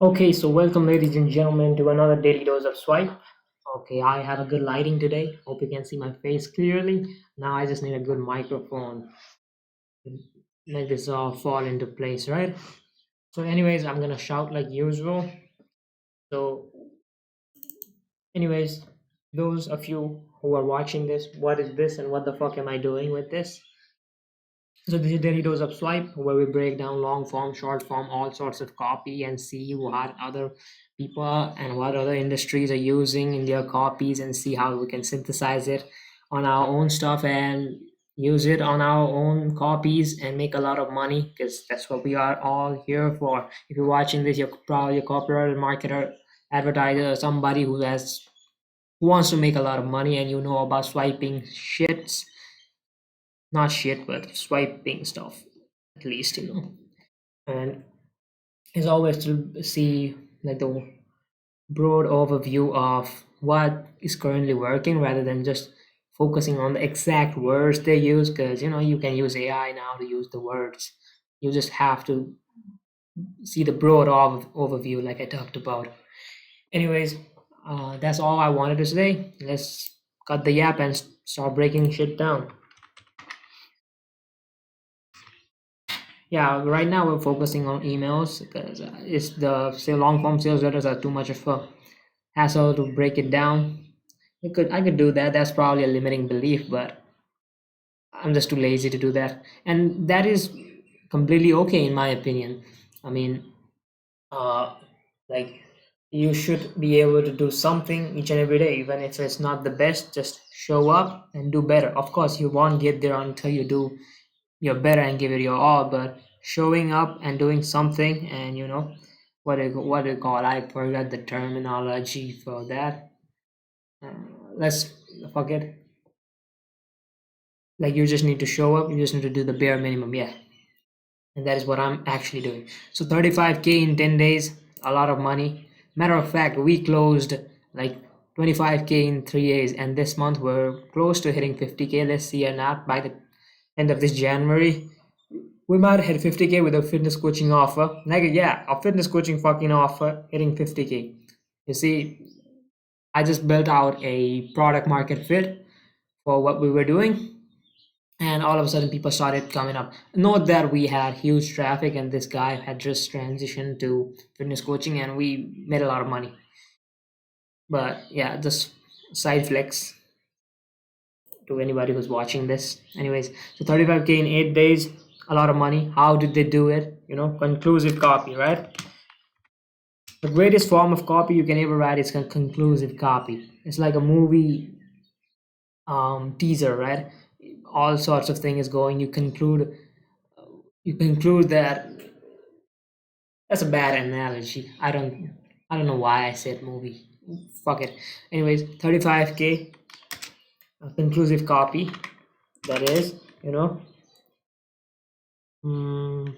Okay, so welcome, ladies and gentlemen, to another daily dose of swipe. Okay, I have a good lighting today. Hope you can see my face clearly. Now I just need a good microphone to make this all fall into place, right? So, anyways, I'm gonna shout like usual. So, anyways, those of you who are watching this, what is this and what the fuck am I doing with this? So this is Daily Dose of Swipe, where we break down long form, short form, all sorts of copy and see what other people and what other industries are using in their copies and see how we can synthesize it on our own stuff and use it on our own copies and make a lot of money because that's what we are all here for. If you're watching this, you're probably a copywriter, marketer, advertiser, or somebody who wants to make a lot of money and you know about swiping shits, not shit, but swiping stuff, at least, And it's always to see like the broad overview of what is currently working rather than just focusing on the exact words they use because you can use AI now to use the words. You just have to see the broad overview like I talked about. Anyways, that's all I wanted to say. Let's cut the yap and start breaking shit down. Yeah, right now we're focusing on emails because it's the say long form sales letters are too much of a hassle to break it down. I could do that. That's probably a limiting belief, but I'm just too lazy to do that, and that is completely okay in my opinion. I mean, uh, like you should be able to do something each and every day, even if it's not the best. Just show up and do better. Of course, you won't get there until you do your better and give it your all, but showing up and doing something, and what do you call? I forgot the terminology for that. Uh, let's forget. Like you just need to show up. You just need to do the bare minimum. Yeah, and that is what I'm actually doing. So 35K in 10 days, a lot of money. Matter of fact, we closed like 25K in 3 days, and this month we're close to hitting 50K. Let's see or not by the end of this January. We might hit 50K with a fitness coaching offer. Like, yeah, a fitness coaching fucking offer hitting 50K. You see, I just built out a product market fit for what we were doing, and all of a sudden people started coming up. Note that we had huge traffic and this guy had just transitioned to fitness coaching and we made a lot of money. But yeah, just side flex to anybody who's watching this. Anyways, so 35K in 8 days, a lot of money. How did they do it? Conclusive copy, right? The greatest form of copy you can ever write is conclusive copy. It's like a movie teaser, right? All sorts of things going. You conclude that. That's a bad analogy. I don't know why I said movie. Fuck it. Anyways, 35K conclusive copy. That is, mm,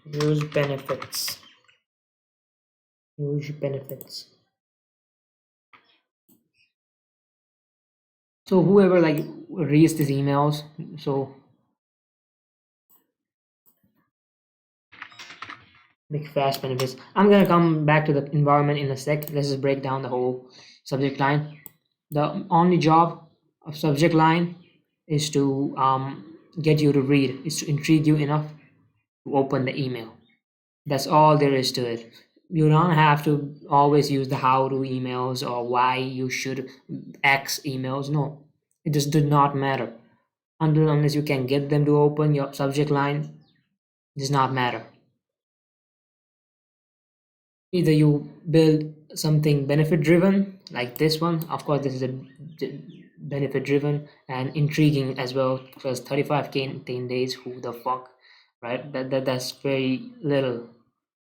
huge benefits. Huge benefits. So whoever like reads these emails, so big fast benefits. I'm gonna come back to the environment in a sec. Let's just break down the whole subject line. The only job of subject line is to get you to read, is to intrigue you enough to open the email. That's all there is to it. You don't have to always use the how to emails or why you should X emails. No, it just did not matter. Unless you can get them to open your subject line, it does not matter. Either you build something benefit driven like this one. Of course, this is a benefit driven and intriguing as well because 35K in 10 days, who the fuck, right? That's very little.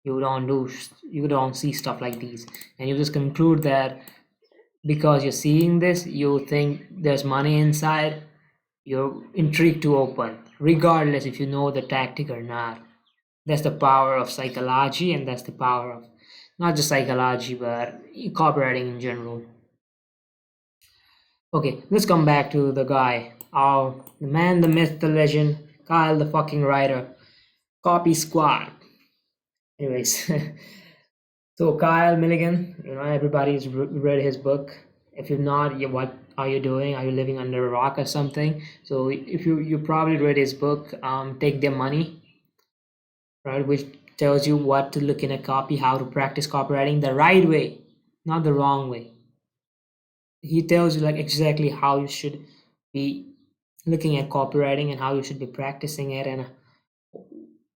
You don't see stuff like these, and you just conclude that because you're seeing this you think there's money inside. You're intrigued to open regardless if you know the tactic or not. That's the power of psychology, and that's the power of not just psychology but copywriting in general. Okay, let's come back to the guy, the man, the myth, the legend, Kyle the fucking writer. Copy Squad. Anyways, so Kyle Milligan, everybody's read his book. If you've not, what are you doing? Are you living under a rock or something? So if you probably read his book, Take Their Money, right, which tells you what to look in a copy, how to practice copywriting the right way, not the wrong way. He tells you like exactly how you should be looking at copywriting and how you should be practicing it and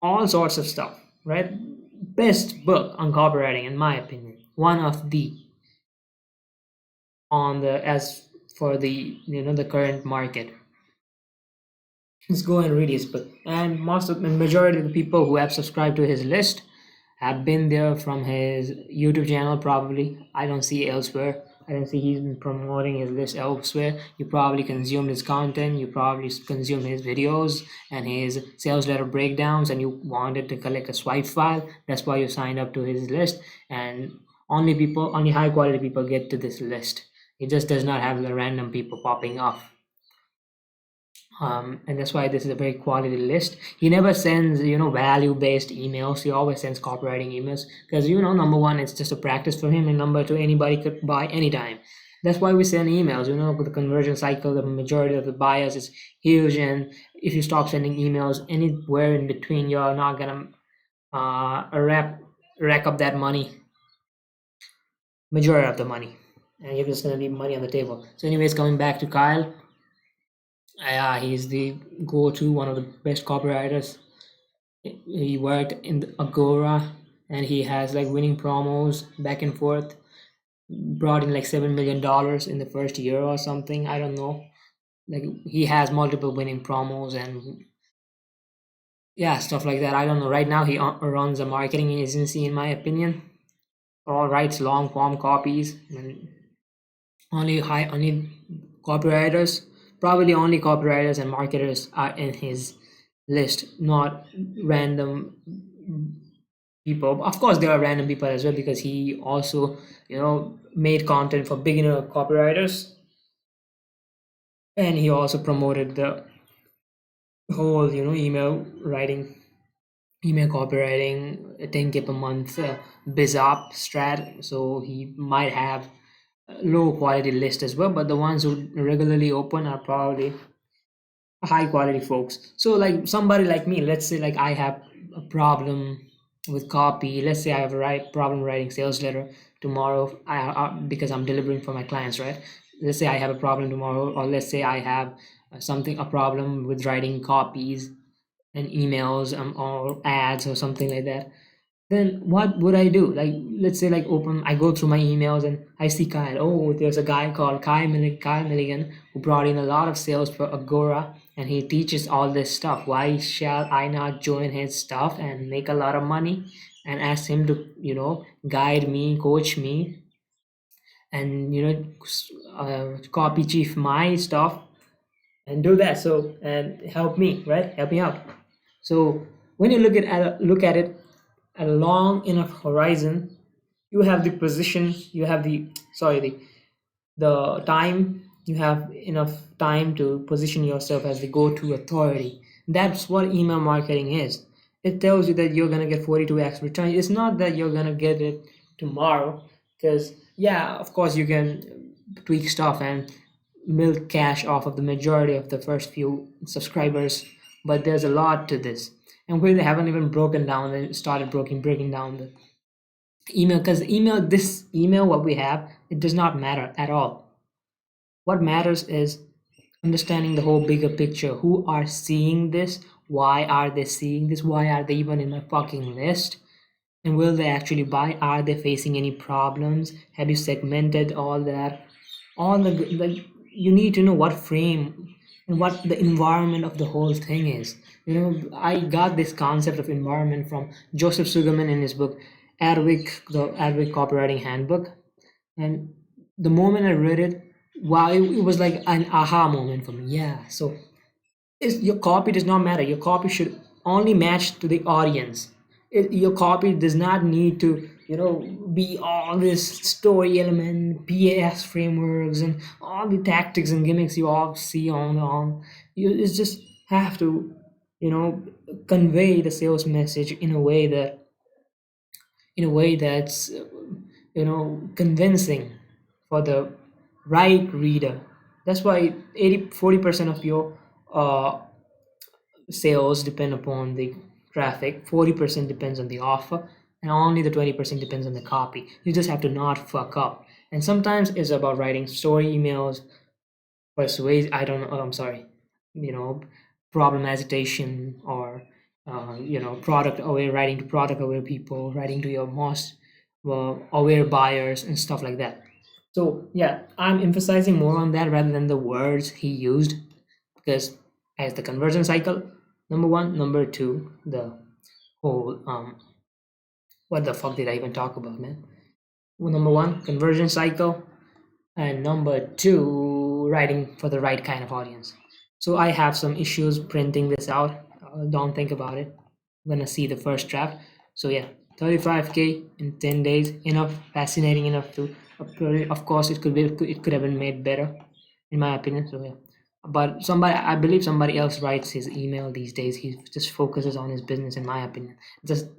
all sorts of stuff, right? Best book on copywriting, in my opinion. One of the on the as for the the current market. Let's go and read his book. And most of the majority of the people who have subscribed to his list have been there from his YouTube channel. Probably, I don't see elsewhere. I don't see he's been promoting his list elsewhere. You probably consumed his content. You probably consumed his videos and his sales letter breakdowns, and you wanted to collect a swipe file. That's why you signed up to his list. And only high quality people get to this list. It just does not have the random people popping off. And that's why this is a very quality list. He never sends value based emails. He always sends copywriting emails because number one, it's just a practice for him, and number two, anybody could buy anytime. That's why we send emails. With the conversion cycle, the majority of the buyers is huge, and if you stop sending emails anywhere in between, you're not gonna rack up that money, majority of the money, and you're just gonna leave money on the table. So anyways, coming back to Kyle, yeah, he's the go-to, one of the best copywriters. He worked in the Agora, and he has like winning promos back and forth. Brought in like $7 million in the first year or something. I don't know. Like he has multiple winning promos and yeah, stuff like that. I don't know. Right now, he runs a marketing agency, in my opinion. Or writes long form copies. And only copywriters, probably only copywriters and marketers are in his list, not random people. Of course there are random people as well, because he also made content for beginner copywriters, and he also promoted the whole email copywriting 10K per month biz op strat. So he might have low quality list as well, but the ones who regularly open are probably high quality folks. So like somebody like me, let's say like I have a problem with copy. Let's say I have a problem writing sales letter tomorrow. Because I'm delivering for my clients, right? Let's say I have a problem tomorrow, or let's say I have a problem with writing copies and emails, or ads or something like that. Then what would I do? Like, let's say, like, I go through my emails and I see Kyle. Oh, there's a guy called Kyle Milligan who brought in a lot of sales for Agora, and he teaches all this stuff. Why shall I not join his stuff and make a lot of money and ask him to, guide me, coach me, and, copy chief my stuff and do that. So, and help me, right? Help me out. So when you look at it at a long enough horizon, you have the position, you have the time, you have enough time to position yourself as the go-to authority. That's what email marketing is. It tells you that you're going to get 42x return. It's not that you're going to get it tomorrow, because yeah, of course you can tweak stuff and milk cash off of the majority of the first few subscribers, but there's a lot to this, and we haven't even broken down and started breaking down the email, because this email what we have, it does not matter at all. What matters is understanding the whole bigger picture. Who are seeing this? Why are they seeing this? Why are they even in my fucking list? And will they actually buy? Are they facing any problems? Have you segmented all that? All the you need to know what frame and what the environment of the whole thing is. I got this concept of environment from Joseph Sugarman in his book the Adweek Copywriting Handbook. And the moment I read it, wow, it was like an aha moment for me. Yeah, so your copy does not matter. Your copy should only match to the audience. Your copy does not need to be all this story element, PAS frameworks, and all the tactics and gimmicks you all see on. You just have to you know, convey the sales message in a way that that's convincing for the right reader. That's why 40% of your uh, sales depend upon the traffic, 40% depends on the offer, and only the 20% depends on the copy. You just have to not fuck up. And sometimes it's about writing story emails, persuade, I don't know, I'm sorry, you know, problem agitation, or product aware, writing to product aware people, writing to your most aware buyers and stuff like that. So yeah, I'm emphasizing more on that rather than the words he used, because as the conversion cycle, number one, number two, the whole what the fuck did I even talk about, man? Well, number one, conversion cycle, and number two, writing for the right kind of audience. So I have some issues printing this out. Don't think about it. I'm gonna see the first draft. So yeah, 35K in 10 days, enough, fascinating enough to upload it. Of course, it could have been made better, in my opinion. So yeah, but I believe somebody else writes his email these days. He just focuses on his business, in my opinion. Just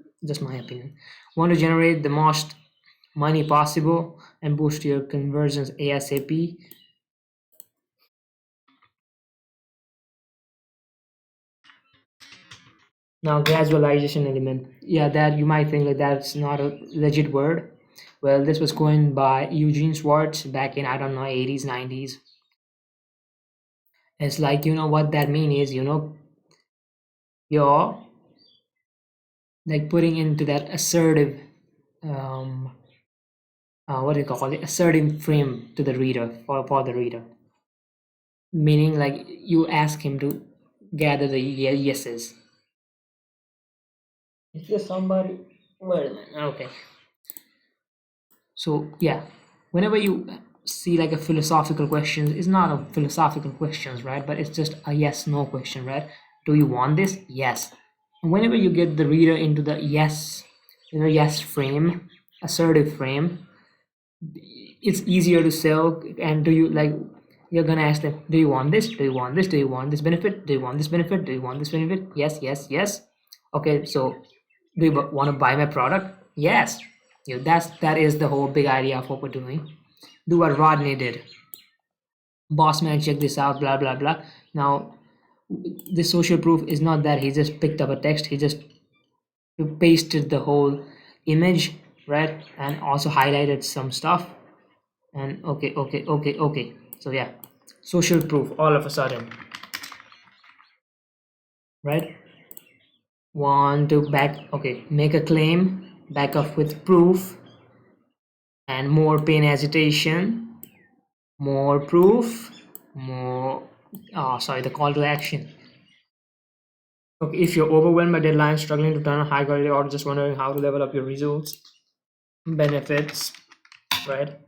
my opinion. Want to generate the most money possible and boost your conversions ASAP. Now, gradualization element. Yeah, that you might think that that's not a legit word. Well, this was coined by Eugene Schwartz back in, I don't know, 80s, 90s. It's like, what that mean is, you're like putting into that assertive, um, what do you call it? Assertive frame to the reader, for the reader. Meaning, like, you ask him to gather the yeses. Is there somebody? Wait a minute. Okay. So yeah, whenever you see like a philosophical question, it's not a philosophical questions, right? But it's just a yes no question, right? Do you want this? Yes. And whenever you get the reader into the yes, yes frame, assertive frame, it's easier to sell. And do you like, you're gonna ask them, do you want this? Do you want this? Do you want this benefit? Do you want this benefit? Do you want this benefit? Yes, yes, yes. Okay, so do you want to buy my product? Yes. That is the whole big idea of what we're doing. Do what Rodney did. Boss man, check this out, blah blah blah. Now, this social proof is not that he just picked up a text, he just pasted the whole image, right? And also highlighted some stuff. And okay, okay, okay, okay. So yeah, social proof all of a sudden, right? Want to make a claim, back up with proof, and more pain agitation, more proof, more, sorry, the call to action. Okay, if you're overwhelmed by deadlines, struggling to turn a high quality, or just wondering how to level up your results, benefits, right?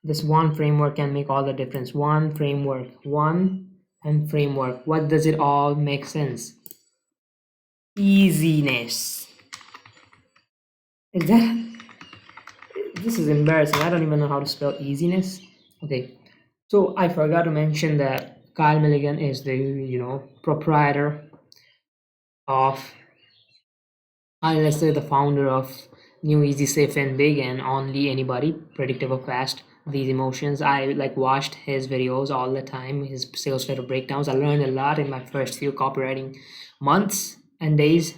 This one framework can make all the difference. One framework, one and framework. What does it all make sense? Easiness. Is that, this is embarrassing. I don't even know how to spell easiness. Okay, so I forgot to mention that Kyle Milligan is the proprietor of, let's say, the founder of New Easy Safe and Big and Only Anybody Predictable Fast These Emotions. I like watched his videos all the time, his sales letter breakdowns. I learned a lot in my first few copywriting months and days.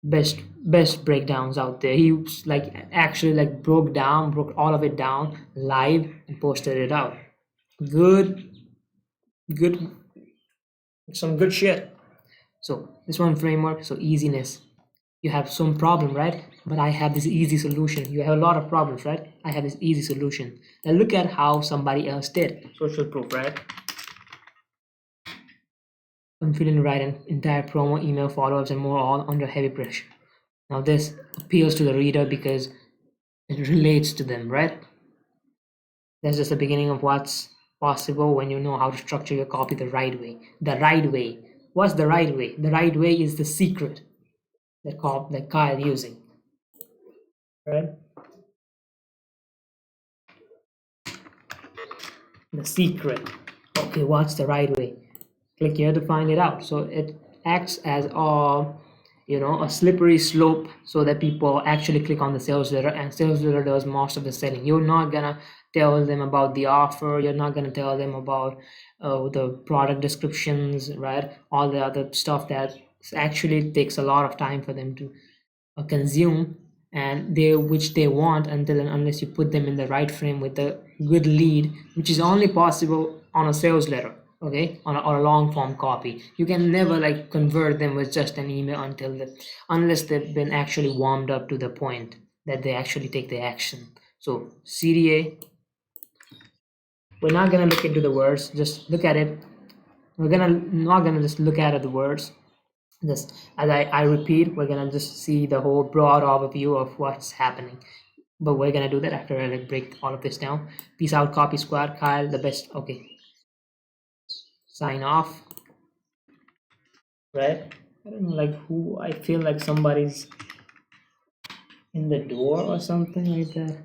Best breakdowns out there. He like actually like broke all of it down live and posted it out. Good, good, some good shit. So this one framework, so easiness. You have some problem, right? But I have this easy solution. You have a lot of problems, right? I have this easy solution. Now look at how somebody else did. Social proof, right? I'm feeling to write an entire promo, email follow-ups, and more, all under heavy pressure. Now this appeals to the reader because it relates to them, right? That's just the beginning of what's possible when you know how to structure your copy the right way. The right way. What's the right way? The right way is the secret that Kyle using, right? The secret. Okay, what's the right way? Click here to find it out. So acts as a, a slippery slope, so that people actually click on the sales letter, and sales letter does most of the selling. You're not gonna tell them about the offer, you're not gonna tell them about the product descriptions, right? All the other stuff that actually takes a lot of time for them to consume, and they which they want, until and unless you put them in the right frame with a good lead, which is only possible on a sales letter, okay, on or a long form copy. You can never like convert them with just an email unless they've been actually warmed up to the point that they actually take the action. So CDA, we're not gonna look into the words, just look at it. We're gonna not gonna just look at the words. Just as I repeat, we're gonna just see the whole broad overview of what's happening. But we're gonna do that after I like break all of this down. Peace out, copy squad. Kyle, the best. Okay, sign off. Right? I don't know, like who. I feel like somebody's in the door or something like that.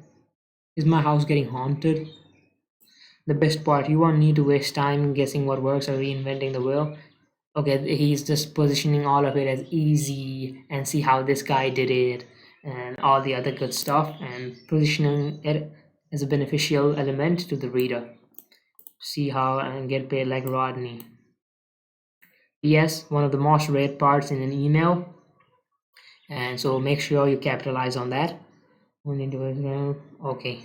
Is my house getting haunted? The best part, you won't need to waste time guessing what works or reinventing the wheel. Okay, he's just positioning all of it as easy, and see how this guy did it and all the other good stuff, and positioning it as a beneficial element to the reader. See how and get paid like Rodney. Yes, one of the most read parts in an email, and so make sure you capitalize on that. Okay.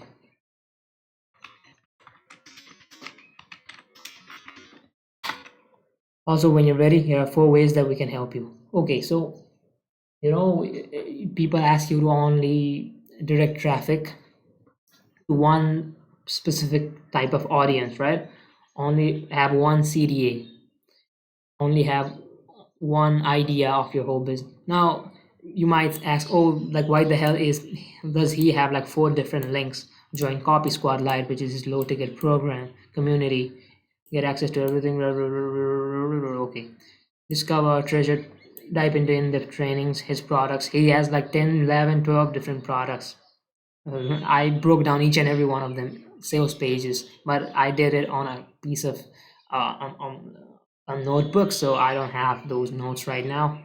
Also, when you're ready, here are 4 ways that we can help you. Okay, so people ask you to only direct traffic to one specific type of audience, right? Only have one CDA, only have one idea of your whole business. Now, you might ask, oh, like why the hell does he have like 4 different links? Join Copy Squad Lite, which is his low ticket program, community, get access to everything. Okay, discover, treasure, dive into in-depth trainings, his products. He has like 10, 11, 12 different products. I broke down each and every one of them, sales pages, but I did it on a piece of on a notebook, so I don't have those notes right now.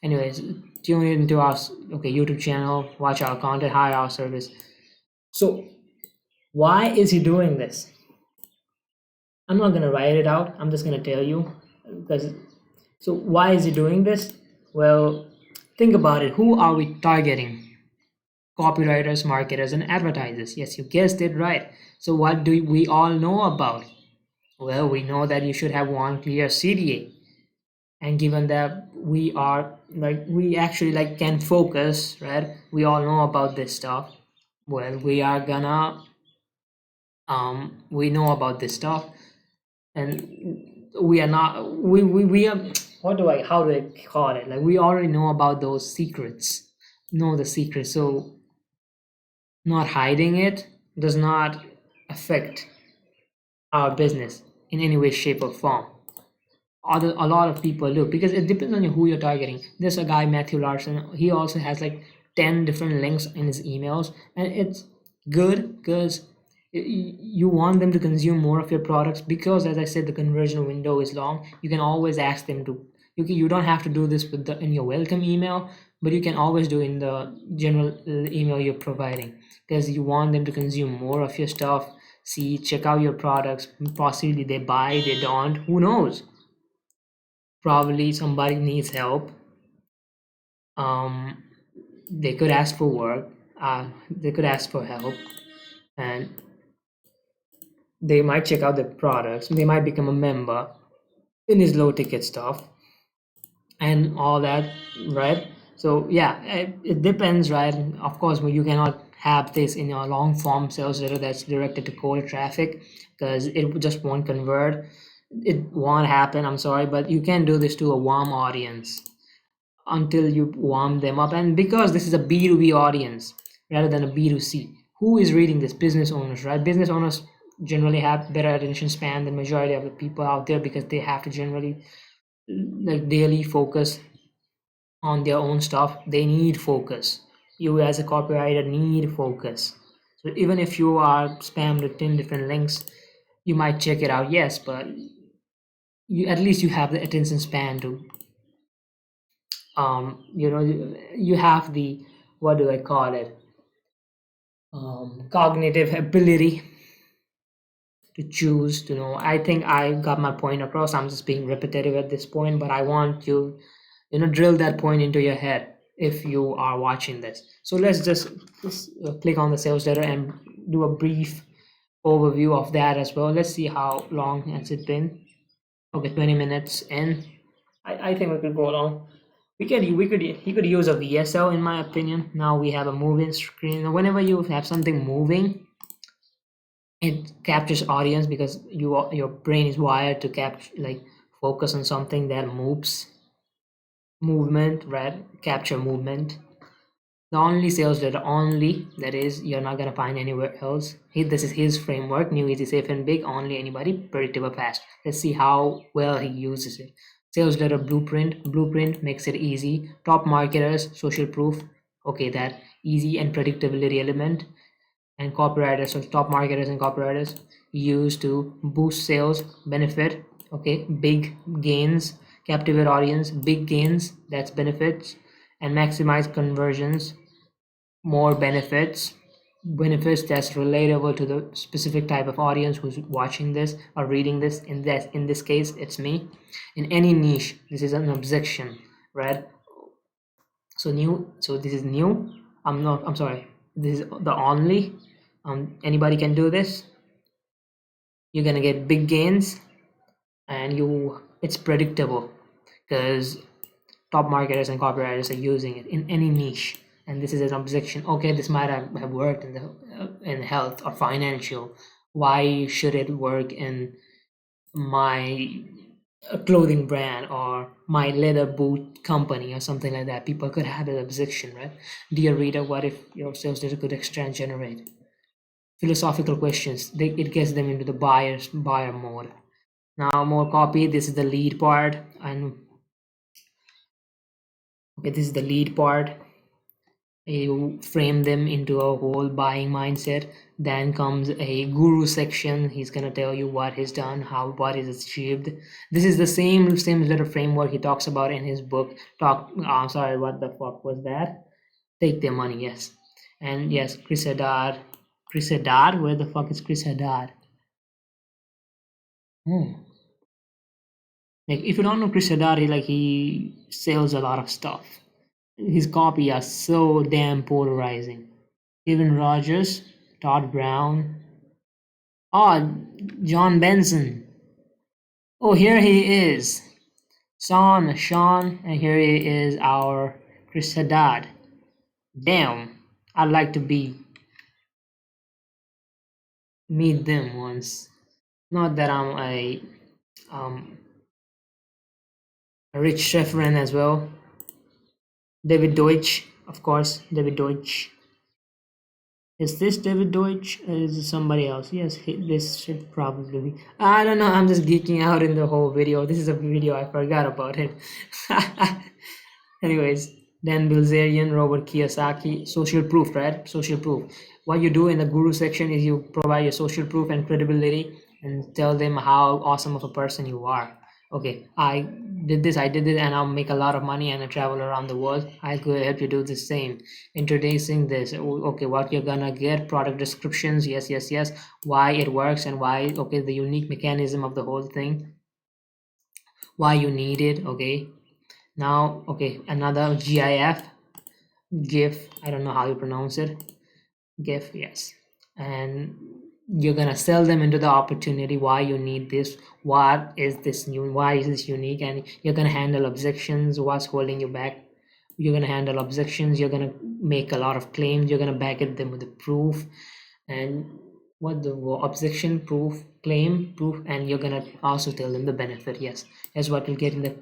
Anyways, tune into our YouTube channel, watch our content, hire our service. So why is he doing this? I'm not gonna write it out. I'm just gonna tell you, because so why is he doing this? Well, think about it. Who are we targeting? Copywriters, marketers, and advertisers. Yes, you guessed it right. So what do we all know about? Well, we know that you should have one clear CDA. And given that we actually like can focus, right? We all know about this stuff. Well, we know about this stuff, and we are not we are, how do I call it, like we already know about those secrets, know the secrets. So not hiding it does not affect our business in any way, shape, or form. A lot of people do, because it depends on who you're targeting. There's a guy, Matthew Larson. He also has like 10 different links in his emails, and it's good because you want them to consume more of your products, because as I said, the conversion window is long. You can always ask them to, you don't have to do this in your welcome email, but you can always do in the general email you're providing, because you want them to consume more of your stuff, see, check out your products. Possibly they buy, they don't, who knows. Probably somebody needs help. um they could ask for work, they could ask for help, and they might check out the products, they might become a member in his low ticket stuff and all that, right? So yeah, it depends, right? Of course, you cannot have this in a long form sales letter that's directed to cold traffic, because it just won't convert, it won't happen. I'm sorry, but you can do this to a warm audience until you warm them up. And because this is a B2B audience rather than a B2C, who is reading this? Business owners, right? Business owners generally have better attention span than majority of the people out there, because they have to generally like daily focus on their own stuff. They need focus. You as a copywriter need focus. So even if you are spammed with 10 different links, you might check it out, yes, but you at least you have the attention span to you have the, what do I call it, cognitive ability to choose to know. I think I got my point across. I'm just being repetitive at this point, but I want you, drill that point into your head if you are watching this. So let's just click on the sales letter and do a brief overview of that as well. Let's see how long has it been. Okay, 20 minutes in. I think we could go along. He could use a VSL in my opinion. Now we have a moving screen. Whenever you have something moving, it captures audience because your brain is wired to capture, like, focus on something that moves, movement, right? Capture movement. The only sales letter, only, that is, you're not gonna find anywhere else. This is his framework: new, easy, safe, and big. Only, anybody, predictable, fast. Let's see how well he uses it. Sales letter blueprint. Blueprint makes it easy. Top marketers, social proof. Okay, that easy and predictability element. And copywriters, so top marketers and copywriters use to boost sales, benefit. Okay, big gains, captivate audience, big gains, that's benefits, and maximize conversions, more benefits. Benefits that's relatable to the specific type of audience who's watching this or reading this. In this case, it's me. In any niche, this is an objection, right? So new, so this is new. I'm sorry, this is the only. Anybody can do this. You're gonna get big gains, and it's predictable because top marketers and copywriters are using it in any niche. And this is an objection. Okay, this might have worked in health or financial. Why should it work in my clothing brand or my leather boot company or something like that? People could have an objection, right? Dear reader, what if your sales data could extra generate? Philosophical questions. It gets them into the buyer mode. Now more copy. This is the lead part, and okay, this is the lead part. You frame them into a whole buying mindset. Then comes a guru section. He's gonna tell you what he's done, what is achieved. This is the same little framework he talks about in his book. Sorry, what the fuck was that? Take their money. Yes, and yes, Chris Haddad. Chris Haddad. Where the fuck is Chris Haddad? Like, if you don't know Chris Haddad, he sells a lot of stuff. His copy are so damn polarizing. Even Rogers, Todd Brown, oh, John Benson. Oh, here he is, Sean, and here he is, our Chris Haddad. Damn, I'd like to meet them once. Not that I'm um a rich chef friend as well. David Deutsch, of course, David Deutsch. Is this David Deutsch or is it somebody else? Yes, this should probably be. I don't know. I'm just geeking out in the whole video. This is a video, I forgot about it. Anyways, Dan Bilzerian, Robert Kiyosaki, social proof, right? Social proof. What you do in the guru section is you provide your social proof and credibility and tell them how awesome of a person you are. Okay, I did this, and I'll make a lot of money and I travel around the world. I could help you do the same. Introducing this. Okay, what you're gonna get, product descriptions, yes, why it works and why, okay, the unique mechanism of the whole thing, why you need it. Okay, now, okay, another GIF, I don't know how you pronounce it. GIF, yes. And you're gonna sell them into the opportunity, why you need this, what is this new, why is this unique, and you're gonna handle objections, what's holding you back. You're gonna handle objections, you're gonna make a lot of claims, you're gonna back it them with the proof, and what the objection, proof, claim, proof, and you're gonna also tell them the benefit. Yes, that's what you'll get in the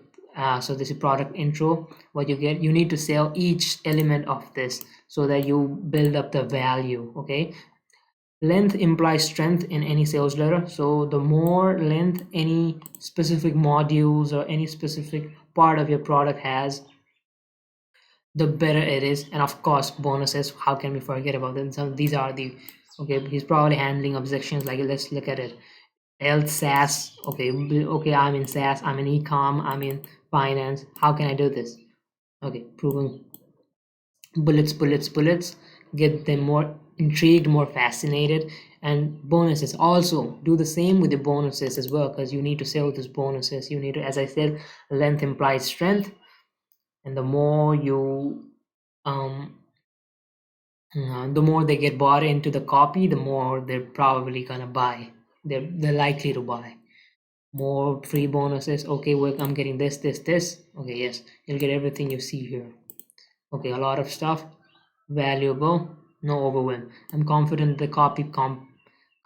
so this is product intro. What you get, you need to sell each element of this so that you build up the value. Okay, length implies strength in any sales letter. So the more length any specific modules or any specific part of your product has, the better it is. And of course, bonuses, how can we forget about them? So these are the, okay, he's probably handling objections. Like, let's look at it. else SaaS. Okay, okay, I'm in SaaS, I'm in e-com, I'm in finance. How can I do this? Okay, proven bullets, bullets, bullets. Get them more intrigued, more fascinated. And bonuses, also do the same with the bonuses as well, because you need to sell those bonuses. You need to, as I said, length implies strength, and the more you the more they get bought into the copy, the more they're probably gonna buy. They're likely to buy. More free bonuses. Okay, well, I'm getting this. Okay, yes, you'll get everything you see here. Okay, a lot of stuff. Valuable, no overwhelm. I'm confident the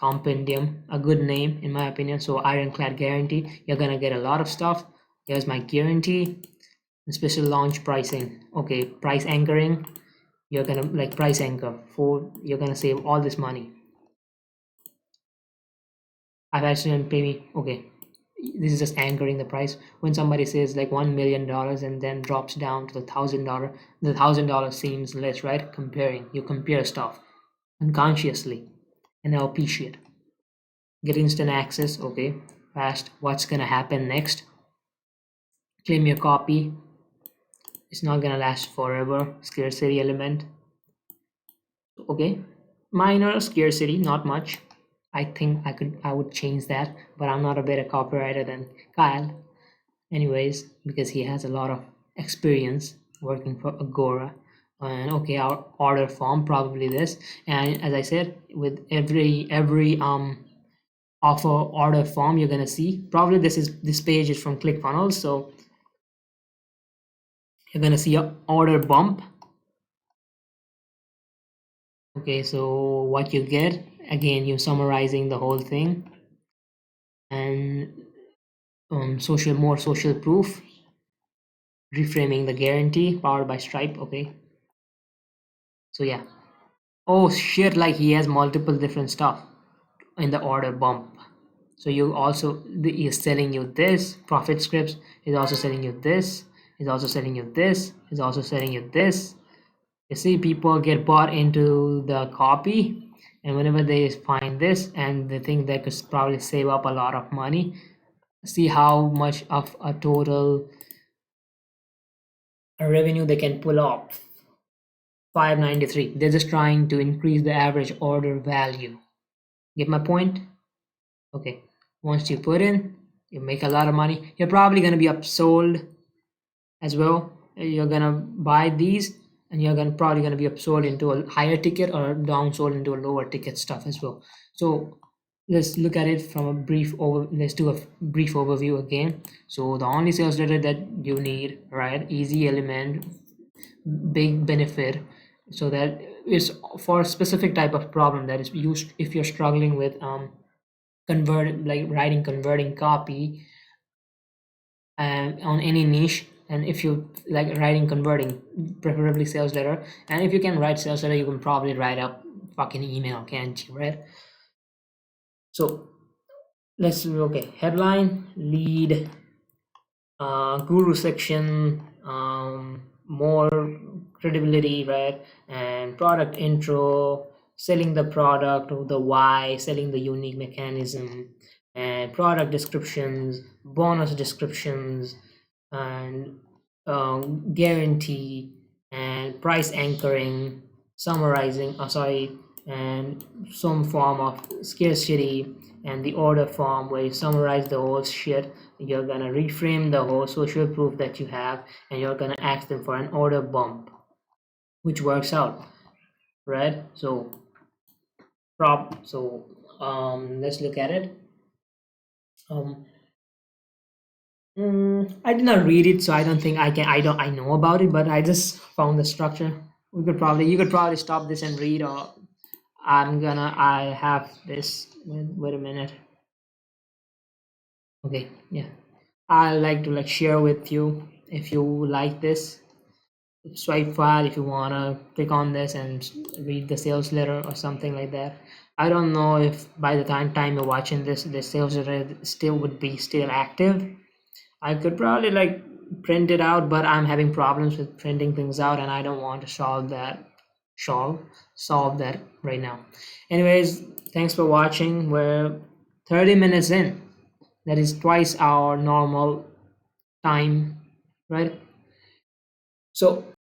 compendium, a good name in my opinion. So ironclad guarantee, you're gonna get a lot of stuff. Here's my guarantee. Special launch pricing. Okay, price anchoring. You're gonna like price anchor for you're gonna save all this money. I've actually pay me. Okay, this is just anchoring the price. When somebody says like $1 million and then drops down to $1,000, the $1,000 seems less, right? Comparing, you compare stuff unconsciously. NLP shit. Get instant access. Okay, fast. What's gonna happen next? Claim your copy. It's not gonna last forever. Scarcity element. Okay, minor scarcity, not much. I think I would change that, but I'm not a better copywriter than Kyle. Anyways, because he has a lot of experience working for Agora. And okay, our order form probably this. And as I said, with every offer order form you're gonna see, probably this page is from ClickFunnels, so you're gonna see a order bump. Okay, so what you get, again, you're summarizing the whole thing. And more social proof, reframing the guarantee, powered by Stripe. Okay, so yeah. Oh shit, like he has multiple different stuff in the order bump. So you also, he's selling you this profit scripts, he's also selling you this, he's also selling you this, he's also selling you this. You see, people get bought into the copy, and whenever they find this and they think they could probably save up a lot of money, see how much of a total revenue they can pull off. 593. They're just trying to increase the average order value. Get my point? Okay. Once you put in, you make a lot of money. You're probably going to be upsold as well. You're going to buy these, and you're probably going to be upsold into a higher ticket or downsold into a lower ticket stuff as well. So let's look at it from a brief let's do a brief overview again. So the only sales letter that you need, right? Easy element, big benefit, so that is for a specific type of problem that is used if you're struggling with converting copy and on any niche. And if you like writing converting, preferably sales letter. And if you can write sales letter, you can probably write up fucking email, can't you, right? So let's okay, headline, lead, guru section, more credibility, right? And product intro, selling the product, the why, selling the unique mechanism, and product descriptions, bonus descriptions, and guarantee, and price anchoring, summarizing, and some form of scarcity, and the order form where you summarize the whole shit. You're gonna reframe the whole social proof that you have, and you're gonna ask them for an order bump, which works out, right? So let's look at it. I did not read it, so I don't think I know about it, but I just found the structure. You could probably stop this and read, or I have this. Wait a minute. Okay, yeah. I like to like share with you if you like this. Swipe file if you wanna click on this and read the sales letter or something like that. I don't know if by the time you're watching this, the sales letter still would be still active. I could probably like print it out, but I'm having problems with printing things out, and I don't want to solve that right now. Anyways, thanks for watching. 30 minutes in. That is twice our normal time, right? So